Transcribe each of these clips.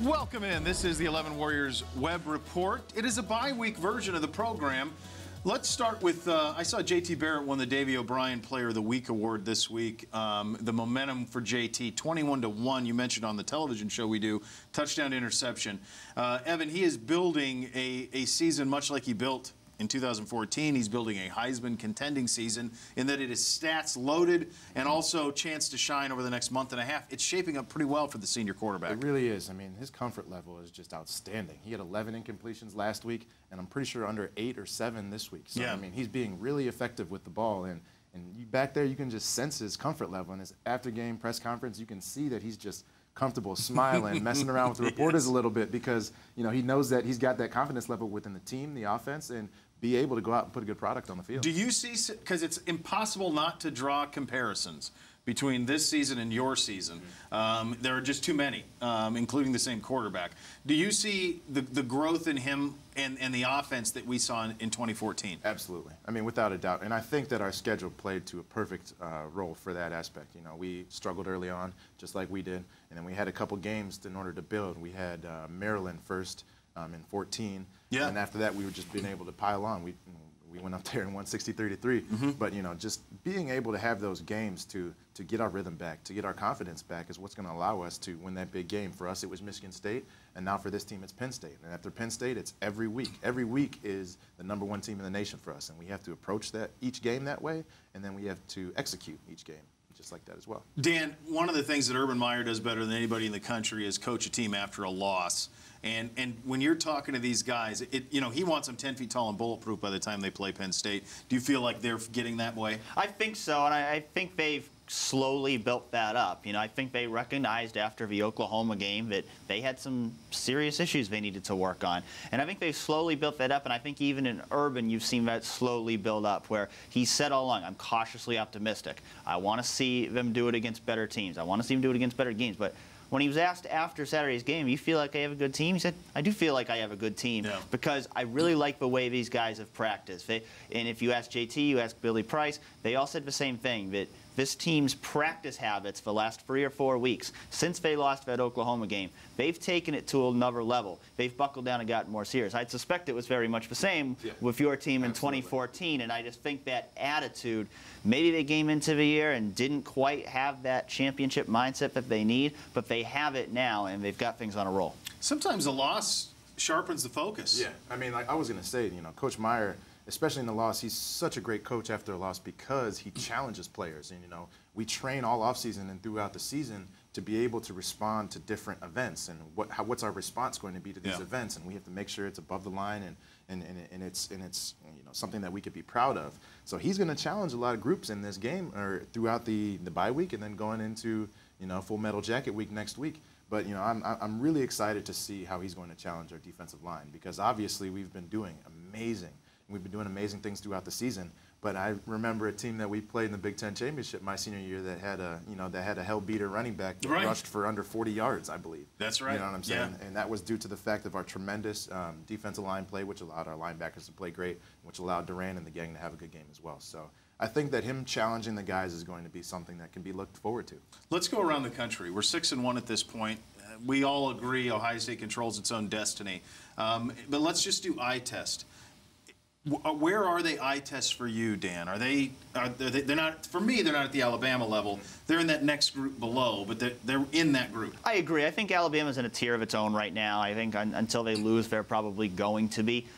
Welcome in. This is the 11 Warriors Web Report. It is a bye-week version of the program. Let's start with, I saw JT Barrett won the Davey O'Brien Player of the Week award this week. The momentum for JT, 21-1, you mentioned on the television show we do, touchdown to interception. Evan, he is building a season much like he built in 2014. He's building a Heisman contending season in that it is stats loaded and also chance to shine over the next month and a half. It's shaping up pretty well for the senior quarterback. It really is. I mean, his comfort level is just outstanding. He had 11 incompletions last week, and I'm pretty sure under 8 or 7 this week. So, yeah. I mean, he's being really effective with the ball. And you back there, you can just sense his comfort level. In his after-game press conference, you can see that he's just comfortable, smiling, messing around with the reporters a little bit because, you know, he knows that he's got that confidence level within the team, the offense, and be able to go out and put a good product on the field. Do you see, because it's impossible not to draw comparisons between this season and your season. There are just too many, including the same quarterback. Do you see the growth in him and the offense that we saw in 2014? Absolutely. I mean, without a doubt. And I think that our schedule played to a perfect role for that aspect. You know, we struggled early on, just like we did, and then we had a couple games in order to build. We had Maryland first in 14, and after that we were just being able to pile on. We went up there and won 63-3. But, you know, just being able to have those games to get our rhythm back, to get our confidence back is what's going to allow us to win that big game. For us, it was Michigan State, and now for this team, it's Penn State. And after Penn State, it's every week. Every week is the #1 team in the nation for us, and we have to approach that each game that way, and then we have to execute each game just like that as well. Dan, one of the things that Urban Meyer does better than anybody in the country is coach a team after a loss. And when you're talking to these guys, you know, he wants them 10 feet tall and bulletproof by the time they play Penn State. Do you feel like they're getting that way? I think so, and I think they've slowly built that up. You know, I think they recognized after the Oklahoma game that they had some serious issues they needed to work on. And I think they've slowly built that up, and I think even in Urban you've seen that slowly build up, where he said all along, I'm cautiously optimistic. I want to see them do it against better teams. I want to see them do it against better games. But when he was asked after Saturday's game, you feel like I have a good team? He said, I do feel like I have a good team because I really like the way these guys have practiced. And if you ask JT, you ask Billy Price, they all said the same thing, that this team's practice habits for the last 3 or 4 weeks, since they lost that Oklahoma game, they've taken it to another level. They've buckled down and gotten more serious. I'd suspect it was very much the same with your team in 2014, and I just think that attitude, maybe they came into the year and didn't quite have that championship mindset that they need, but they have it now, and they've got things on a roll. Sometimes a loss sharpens the focus. Yeah, I mean, like I was going to say, you know, Coach Meyer, especially in the loss, he's such a great coach after a loss because he challenges players. And, you know, we train all offseason and throughout the season to be able to respond to different events and what's our response going to be to these events. And we have to make sure it's above the line and it's you know, something that we could be proud of. So he's going to challenge a lot of groups in this game or throughout the bye week and then going into, you know, Full Metal Jacket week next week. But, you know, I'm really excited to see how he's going to challenge our defensive line because obviously we've been doing amazing. We've been doing amazing things throughout the season, but I remember a team that we played in the Big Ten Championship my senior year that had a hell beater running back that rushed for under 40 yards, I believe. That's right. You know what I'm saying? Yeah. And that was due to the fact of our tremendous defensive line play, which allowed our linebackers to play great, which allowed Duran and the gang to have a good game as well. So I think that him challenging the guys is going to be something that can be looked forward to. Let's go around the country. We're 6-1 at this point. We all agree Ohio State controls its own destiny. But let's just do eye test. Where are they eye tests for you, Dan? They're not, for me, they're not at the Alabama level. They're in that next group below, but they're in that group. I agree. I think Alabama's in a tier of its own right now. I think until they lose, they're probably going to be.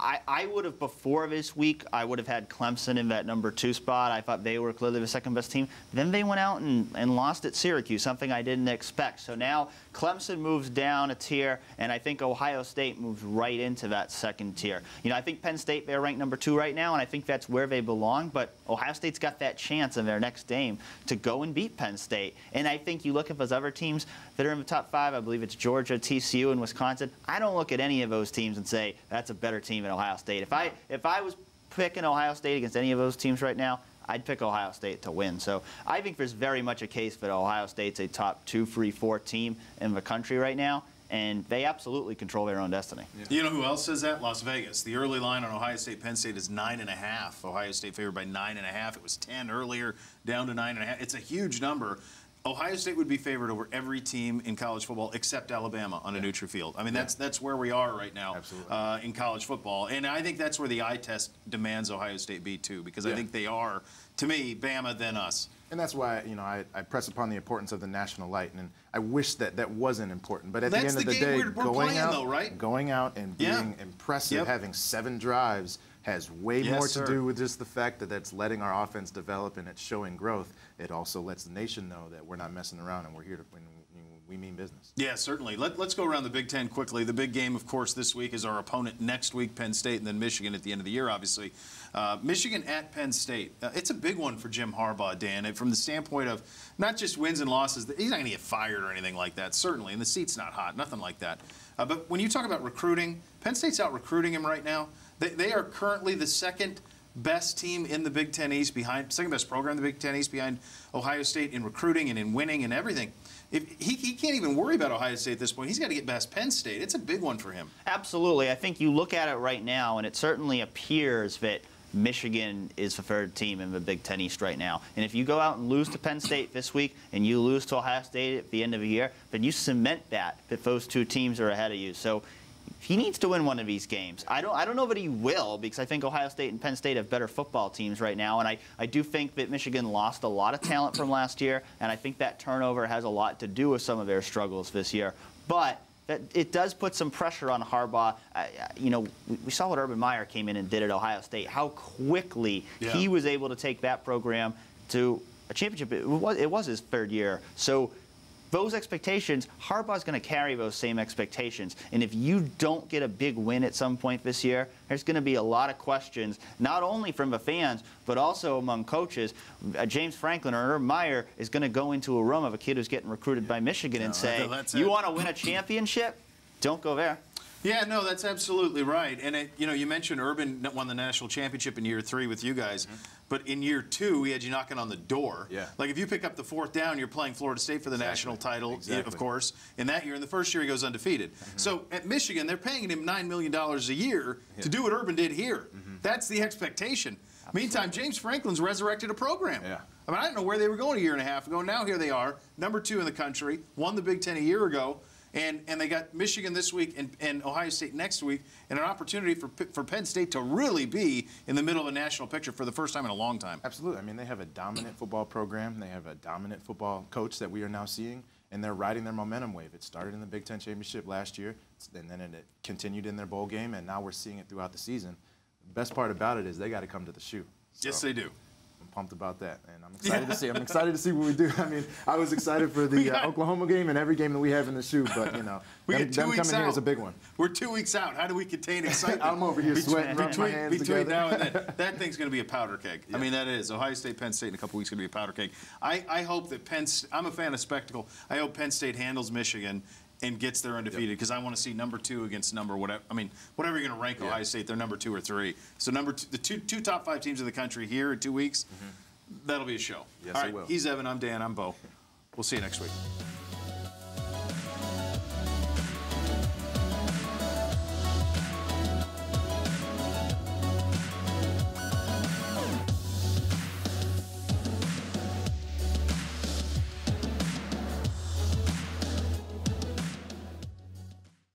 I would have, before this week, I would have had Clemson in that #2 spot. I thought they were clearly the second-best team. Then they went out and lost at Syracuse, something I didn't expect. So now Clemson moves down a tier, and I think Ohio State moves right into that second tier. You know, I think Penn State, they're ranked #2 right now, and I think that's where they belong. But Ohio State's got that chance in their next game to go and beat Penn State. And I think you look at those other teams that are in the top 5, I believe it's Georgia, TCU, and Wisconsin. I don't look at any of those teams and say, that's a better team than Ohio State. If I was picking Ohio State against any of those teams right now, I'd pick Ohio State to win. So I think there's very much a case that Ohio State's a top 2, 3, 4 team in the country right now, and they absolutely control their own destiny. Yeah. You know who else says that? Las Vegas. The early line on Ohio State Penn State is 9.5. Ohio State favored by 9.5. It was 10 earlier, down to 9.5. It's a huge number. Ohio State would be favored over every team in college football except Alabama on a neutral field. I mean, that's where we are right now in college football. And I think that's where the eye test demands Ohio State be, too, because I think they are, to me, Bama then us. And that's why, you know, I press upon the importance of the national light, and I wish that wasn't important. But at the end of the day, going out and being impressive, having 7 drives, has way more to do with just the fact that that's letting our offense develop and it's showing growth. It also lets the nation know that we're not messing around and we're here to win. We mean business. Yeah, certainly. Let's go around the Big Ten quickly. The big game, of course, this week is our opponent next week, Penn State, and then Michigan at the end of the year, obviously. Michigan at Penn State. It's a big one for Jim Harbaugh, Dan, and from the standpoint of not just wins and losses. He's not going to get fired or anything like that, certainly, and the seat's not hot, nothing like that. But when you talk about recruiting, Penn State's out recruiting him right now. They are currently the second best team in the Big Ten East, second best program in the Big Ten East behind Ohio State in recruiting and in winning and everything. If he can't even worry about Ohio State at this point. He's got to get past Penn State. It's a big one for him. Absolutely. I think you look at it right now, and it certainly appears that Michigan is the third team in the Big Ten East right now. And if you go out and lose to Penn State this week and you lose to Ohio State at the end of the year, then you cement that those two teams are ahead of you. So he needs to win one of these games. I don't know that he will, because I think Ohio State and Penn State have better football teams right now, and I do think that Michigan lost a lot of talent from last year, and I think that turnover has a lot to do with some of their struggles this year. But it does put some pressure on Harbaugh. You know, we saw what Urban Meyer came in and did at Ohio State, how quickly he was able to take that program to a championship. It was his third year. So those expectations, Harbaugh's going to carry those same expectations. And if you don't get a big win at some point this year, there's going to be a lot of questions, not only from the fans, but also among coaches. James Franklin or Urban Meyer is going to go into a room of a kid who's getting recruited by Michigan and say, you want to win a championship? Don't go there. Yeah, no, that's absolutely right. And, you know, you mentioned Urban won the national championship in year 3 with you guys. But in year 2, he had you knocking on the door. Yeah. Like, if you pick up the 4th down, you're playing Florida State for the national title, of course. In that year, in the first year, he goes undefeated. So at Michigan, they're paying him $9 million a year to do what Urban did here. That's the expectation. Meantime, James Franklin's resurrected a program. I mean, I don't know where they were going a year and a half ago. Now here they are, number 2 in the country, won the Big Ten a year ago. And they got Michigan this week and Ohio State next week, and an opportunity for Penn State to really be in the middle of a national picture for the first time in a long time. Absolutely. I mean, they have a dominant football program. They have a dominant football coach that we are now seeing, and they're riding their momentum wave. It started in the Big Ten Championship last year, and then it continued in their bowl game, and now we're seeing it throughout the season. The best part about it is they got to come to the shoe. Yes, they do. I'm pumped about that, and I'm excited to see. I'm excited to see what we do. I mean, I was excited for the Oklahoma game and every game that we have in the shoe, but you know, them coming here is a big one. We're 2 weeks out. How do we contain excitement? I'm over here sweating, rubbing my hands between together. now and then. That thing's going to be a powder keg. I mean, that is. Ohio State, Penn State in a couple weeks going to be a powder keg. I hope that I'm a fan of spectacle. I hope Penn State handles Michigan and gets there undefeated, because I want to see number 2 against number whatever. I mean, whatever you're going to rank Ohio State, they're number 2 or 3. So the two top 5 teams in the country here in 2 weeks. That'll be a show. Yes, All right, it will. He's Evan, I'm Dan, I'm Beau. We'll see you next week.